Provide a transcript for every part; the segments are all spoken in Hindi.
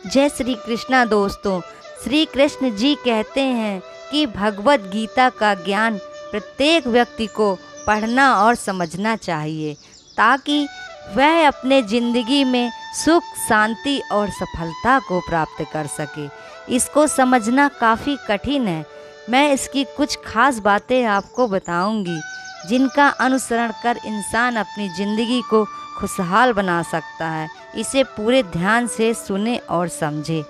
जय श्री कृष्णा दोस्तों। श्री कृष्ण जी कहते हैं कि भगवत गीता का ज्ञान प्रत्येक व्यक्ति को पढ़ना और समझना चाहिए ताकि वह अपने ज़िंदगी में सुख, शांति और सफलता को प्राप्त कर सके। इसको समझना काफ़ी कठिन है। मैं इसकी कुछ खास बातें आपको बताऊंगी जिनका अनुसरण कर इंसान अपनी ज़िंदगी को खुशहाल बना सकता है। इसे पूरे ध्यान से सुने और समझे।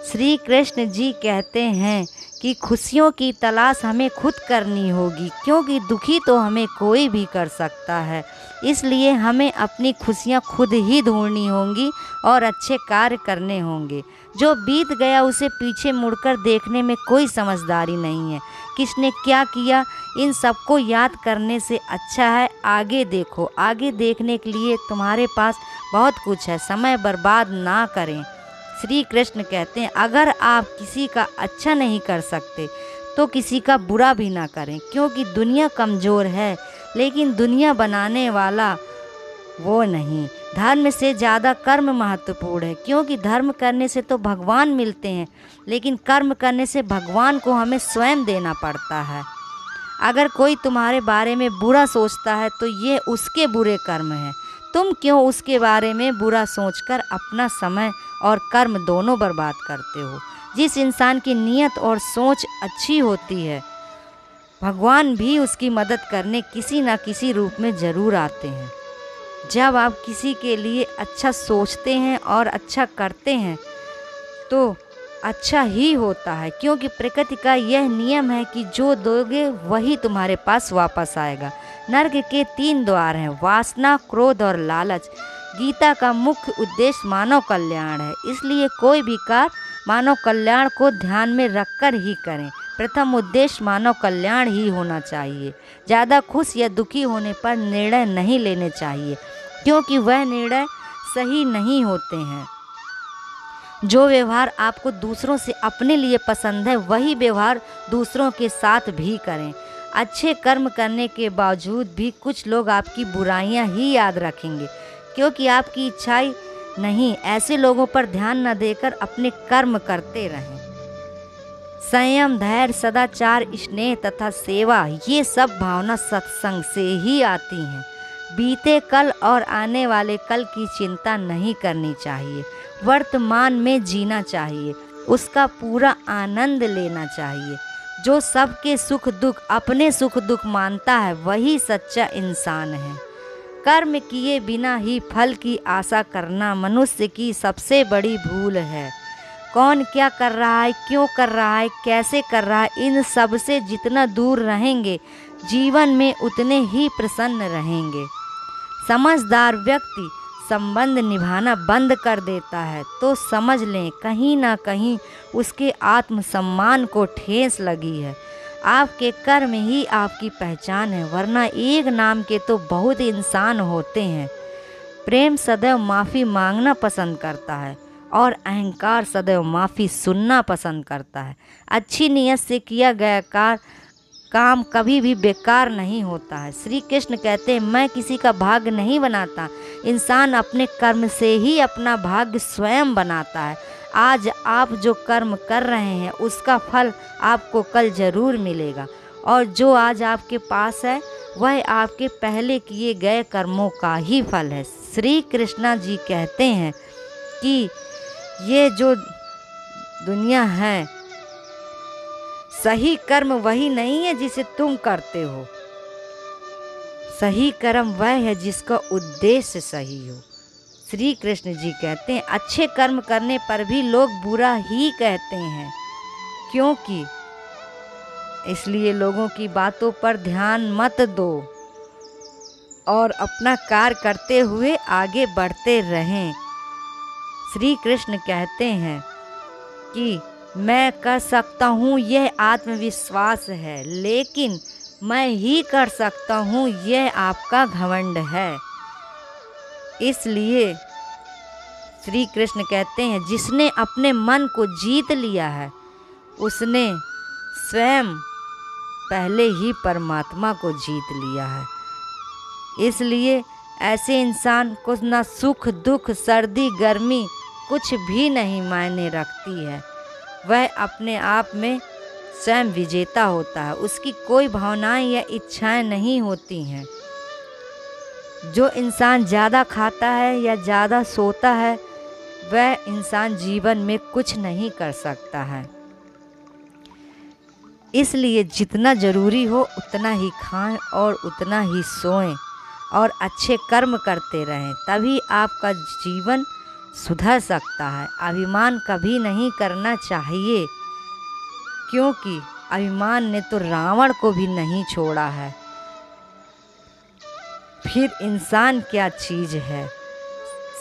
श्री कृष्ण जी कहते हैं कि खुशियों की तलाश हमें खुद करनी होगी, क्योंकि दुखी तो हमें कोई भी कर सकता है। इसलिए हमें अपनी खुशियाँ खुद ही ढूंढनी होंगी और अच्छे कार्य करने होंगे। जो बीत गया उसे पीछे मुड़कर देखने में कोई समझदारी नहीं है। किसने क्या किया, इन सबको याद करने से अच्छा है आगे देखो। आगे देखने के लिए तुम्हारे पास बहुत कुछ है, समय बर्बाद ना करें। श्री कृष्ण कहते हैं अगर आप किसी का अच्छा नहीं कर सकते तो किसी का बुरा भी ना करें, क्योंकि दुनिया कमज़ोर है लेकिन दुनिया बनाने वाला वो नहीं। धर्म से ज़्यादा कर्म महत्वपूर्ण है, क्योंकि धर्म करने से तो भगवान मिलते हैं लेकिन कर्म करने से भगवान को हमें स्वयं देना पड़ता है। अगर कोई तुम्हारे बारे में बुरा सोचता है तो ये उसके बुरे कर्म हैं। तुम क्यों उसके बारे में बुरा सोचकर अपना समय और कर्म दोनों बर्बाद करते हो। जिस इंसान की नीयत और सोच अच्छी होती है भगवान भी उसकी मदद करने किसी न किसी रूप में ज़रूर आते हैं। जब आप किसी के लिए अच्छा सोचते हैं और अच्छा करते हैं तो अच्छा ही होता है, क्योंकि प्रकृति का यह नियम है कि जो दोगे वही तुम्हारे पास वापस आएगा। नर्क के 3 द्वार हैं, वासना, क्रोध और लालच। गीता का मुख्य उद्देश्य मानव कल्याण है, इसलिए कोई भी कार्य मानव कल्याण को ध्यान में रखकर ही करें। प्रथम उद्देश्य मानव कल्याण ही होना चाहिए। ज़्यादा खुश या दुखी होने पर निर्णय नहीं लेने चाहिए, क्योंकि वह निर्णय सही नहीं होते हैं। जो व्यवहार आपको दूसरों से अपने लिए पसंद है वही व्यवहार दूसरों के साथ भी करें। अच्छे कर्म करने के बावजूद भी कुछ लोग आपकी बुराइयां ही याद रखेंगे, क्योंकि आपकी इच्छाएं नहीं। ऐसे लोगों पर ध्यान न देकर अपने कर्म करते रहें। संयम, धैर्य, सदाचार, स्नेह तथा सेवा, ये सब भावना सत्संग से ही आती हैं। बीते कल और आने वाले कल की चिंता नहीं करनी चाहिए। वर्तमान में जीना चाहिए, उसका पूरा आनंद लेना चाहिए। जो सबके सुख दुख अपने सुख दुख मानता है वही सच्चा इंसान है। कर्म किए बिना ही फल की आशा करना मनुष्य की सबसे बड़ी भूल है। कौन क्या कर रहा है, क्यों कर रहा है, कैसे कर रहा है, इन सब से जितना दूर रहेंगे जीवन में उतने ही प्रसन्न रहेंगे। समझदार व्यक्ति संबंध निभाना बंद कर देता है तो समझ लें कहीं ना कहीं उसके आत्मसम्मान को ठेस लगी है। आपके कर्म ही आपकी पहचान है, वरना एक नाम के तो बहुत इंसान होते हैं। प्रेम सदैव माफ़ी मांगना पसंद करता है और अहंकार सदैव माफ़ी सुनना पसंद करता है। अच्छी नीयत से किया गया काम कभी भी बेकार नहीं होता है। श्री कृष्ण कहते हैं मैं किसी का भाग्य नहीं बनाता, इंसान अपने कर्म से ही अपना भाग्य स्वयं बनाता है। आज आप जो कर्म कर रहे हैं उसका फल आपको कल ज़रूर मिलेगा, और जो आज आपके पास है वह आपके पहले किए गए कर्मों का ही फल है। श्री कृष्णा जी कहते हैं कि ये जो दुनिया है, सही कर्म वही नहीं है जिसे तुम करते हो, सही कर्म वह है जिसका उद्देश्य सही हो। श्री कृष्ण जी कहते हैं अच्छे कर्म करने पर भी लोग बुरा ही कहते हैं, क्योंकि इसलिए लोगों की बातों पर ध्यान मत दो और अपना कार्य करते हुए आगे बढ़ते रहें। श्री कृष्ण कहते हैं कि मैं कर सकता हूँ यह आत्मविश्वास है, लेकिन मैं ही कर सकता हूँ यह आपका घमंड है। इसलिए श्री कृष्ण कहते हैं जिसने अपने मन को जीत लिया है उसने स्वयं पहले ही परमात्मा को जीत लिया है। इसलिए ऐसे इंसान को ना सुख दुख, सर्दी गर्मी कुछ भी नहीं मायने रखती है। वह अपने आप में स्वयं विजेता होता है। उसकी कोई भावनाएं या इच्छाएं नहीं होती हैं। जो इंसान ज़्यादा खाता है या ज़्यादा सोता है, वह इंसान जीवन में कुछ नहीं कर सकता है। इसलिए जितना ज़रूरी हो उतना ही खाएं और उतना ही सोएं और अच्छे कर्म करते रहें, तभी आपका जीवन सुधर सकता है। अभिमान कभी नहीं करना चाहिए, क्योंकि अभिमान ने तो रावण को भी नहीं छोड़ा है। फिर इंसान क्या चीज़ है?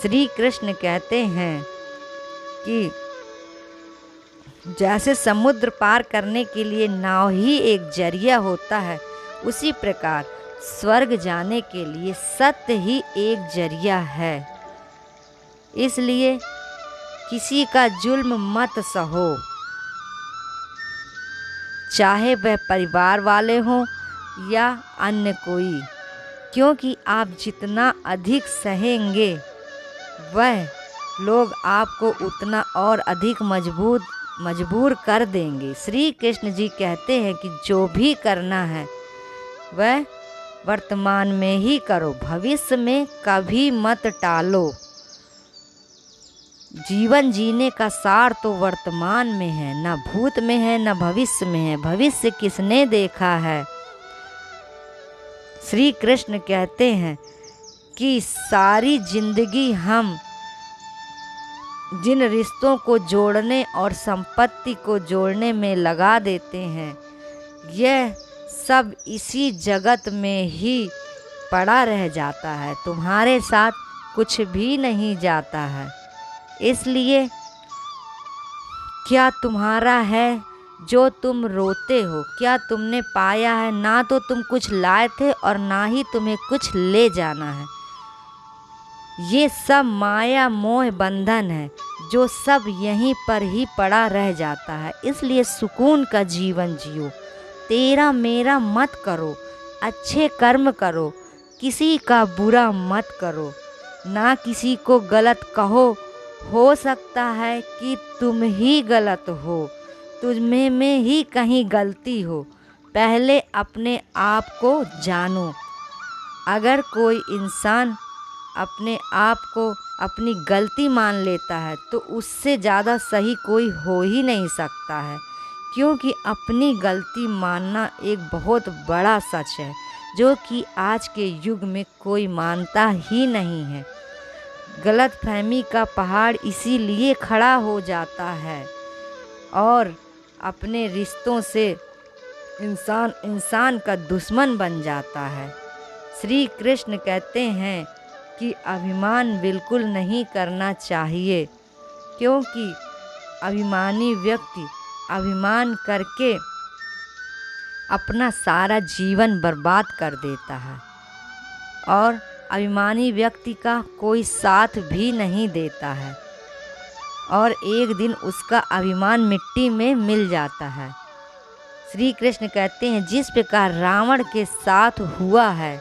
श्री कृष्ण कहते हैं कि जैसे समुद्र पार करने के लिए नाव ही एक जरिया होता है, उसी प्रकार स्वर्ग जाने के लिए सत्य ही एक जरिया है। इसलिए किसी का जुल्म मत सहो, चाहे वह परिवार वाले हों या अन्य कोई, क्योंकि आप जितना अधिक सहेंगे वह लोग आपको उतना और अधिक मजबूर कर देंगे। श्री कृष्ण जी कहते हैं कि जो भी करना है वह वर्तमान में ही करो, भविष्य में कभी मत टालो। जीवन जीने का सार तो वर्तमान में है, न भूत में है न भविष्य में है। भविष्य किसने देखा है? श्री कृष्ण कहते हैं कि सारी जिंदगी हम जिन रिश्तों को जोड़ने और संपत्ति को जोड़ने में लगा देते हैं, यह सब इसी जगत में ही पड़ा रह जाता है, तुम्हारे साथ कुछ भी नहीं जाता है। इसलिए क्या तुम्हारा है जो तुम रोते हो? क्या तुमने पाया है? ना तो तुम कुछ लाए थे और ना ही तुम्हें कुछ ले जाना है। ये सब माया मोह बंधन है, जो सब यहीं पर ही पड़ा रह जाता है। इसलिए सुकून का जीवन जियो, तेरा मेरा मत करो, अच्छे कर्म करो, किसी का बुरा मत करो, ना किसी को गलत कहो। हो सकता है कि तुम ही गलत हो, तुझमें में ही कहीं गलती हो। पहले अपने आप को जानो। अगर कोई इंसान अपने आप को अपनी गलती मान लेता है तो उससे ज़्यादा सही कोई हो ही नहीं सकता है, क्योंकि अपनी गलती मानना एक बहुत बड़ा सच है, जो कि आज के युग में कोई मानता ही नहीं है। गलतफहमी का पहाड़ इसीलिए खड़ा हो जाता है और अपने रिश्तों से इंसान का दुश्मन बन जाता है। श्री कृष्ण कहते हैं कि अभिमान बिल्कुल नहीं करना चाहिए, क्योंकि अभिमानी व्यक्ति अभिमान करके अपना सारा जीवन बर्बाद कर देता है और अभिमानी व्यक्ति का कोई साथ भी नहीं देता है और एक दिन उसका अभिमान मिट्टी में मिल जाता है। श्री कृष्ण कहते हैं जिस प्रकार रावण के साथ हुआ है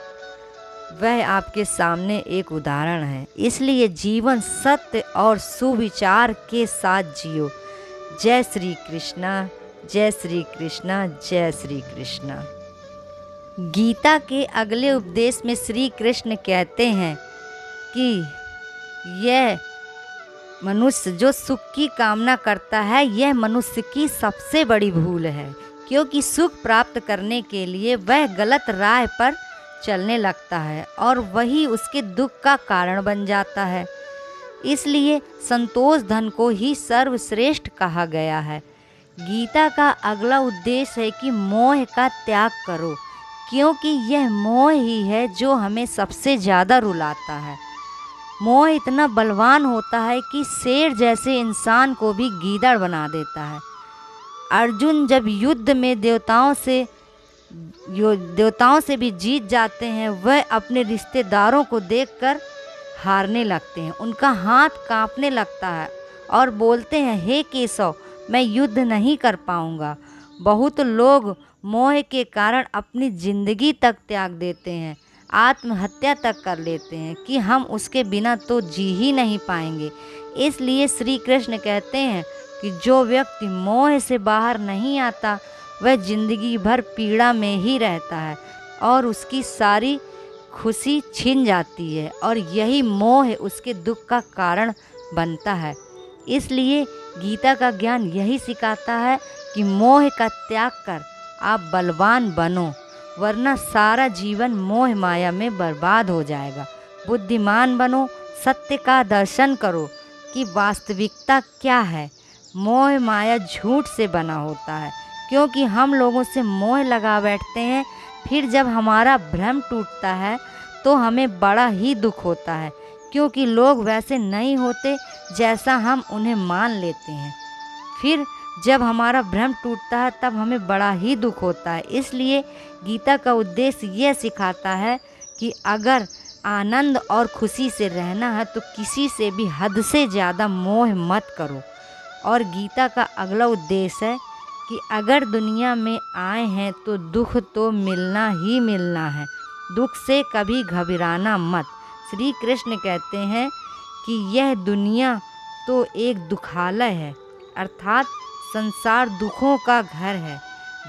वह आपके सामने एक उदाहरण है। इसलिए जीवन सत्य और सुविचार के साथ जियो। जय श्री कृष्णा, जय श्री कृष्णा, जय श्री कृष्णा। गीता के अगले उपदेश में श्री कृष्ण कहते हैं कि यह मनुष्य जो सुख की कामना करता है, यह मनुष्य की सबसे बड़ी भूल है, क्योंकि सुख प्राप्त करने के लिए वह गलत राह पर चलने लगता है और वही उसके दुख का कारण बन जाता है। इसलिए संतोष धन को ही सर्वश्रेष्ठ कहा गया है। गीता का अगला उद्देश्य है कि मोह का त्याग करो, क्योंकि यह मोह ही है जो हमें सबसे ज़्यादा रुलाता है। मोह इतना बलवान होता है कि शेर जैसे इंसान को भी गीदड़ बना देता है। अर्जुन जब युद्ध में देवताओं से भी जीत जाते हैं, वह अपने रिश्तेदारों को देखकर हारने लगते हैं। उनका हाथ कांपने लगता है और बोलते हैं, हे केशव, मैं युद्ध नहीं कर पाऊंगा। बहुत लोग मोह के कारण अपनी ज़िंदगी तक त्याग देते हैं, आत्महत्या तक कर लेते हैं कि हम उसके बिना तो जी ही नहीं पाएंगे। इसलिए श्री कृष्ण कहते हैं कि जो व्यक्ति मोह से बाहर नहीं आता वह जिंदगी भर पीड़ा में ही रहता है और उसकी सारी खुशी छिन जाती है और यही मोह उसके दुख का कारण बनता है। इसलिए गीता का ज्ञान यही सिखाता है कि मोह का त्याग कर आप बलवान बनो, वरना सारा जीवन मोह माया में बर्बाद हो जाएगा। बुद्धिमान बनो, सत्य का दर्शन करो कि वास्तविकता क्या है। मोह माया झूठ से बना होता है, क्योंकि हम लोगों से मोह लगा बैठते हैं। फिर जब हमारा भ्रम टूटता है तो हमें बड़ा ही दुख होता है, क्योंकि लोग वैसे नहीं होते जैसा हम उन्हें मान लेते हैं। फिर जब हमारा भ्रम टूटता है तब हमें बड़ा ही दुख होता है। इसलिए गीता का उद्देश्य यह सिखाता है कि अगर आनंद और खुशी से रहना है तो किसी से भी हद से ज़्यादा मोह मत करो। और गीता का अगला उद्देश्य है कि अगर दुनिया में आए हैं तो दुख तो मिलना ही मिलना है, दुख से कभी घबराना मत। श्री कृष्ण कहते हैं कि यह दुनिया तो एक दुखालय है, अर्थात संसार दुखों का घर है।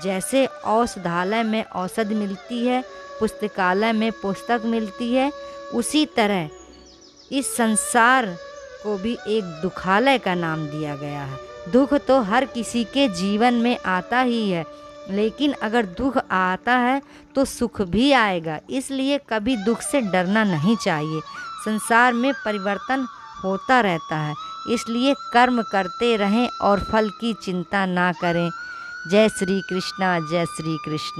जैसे औषधालय में औषधि मिलती है, पुस्तकालय में पुस्तक मिलती है, उसी तरह इस संसार को भी एक दुखालय का नाम दिया गया है। दुख तो हर किसी के जीवन में आता ही है, लेकिन अगर दुख आता है तो सुख भी आएगा। इसलिए कभी दुख से डरना नहीं चाहिए। संसार में परिवर्तन होता रहता है, इसलिए कर्म करते रहें और फल की चिंता ना करें। जय श्री कृष्णा, जय श्री कृष्णा।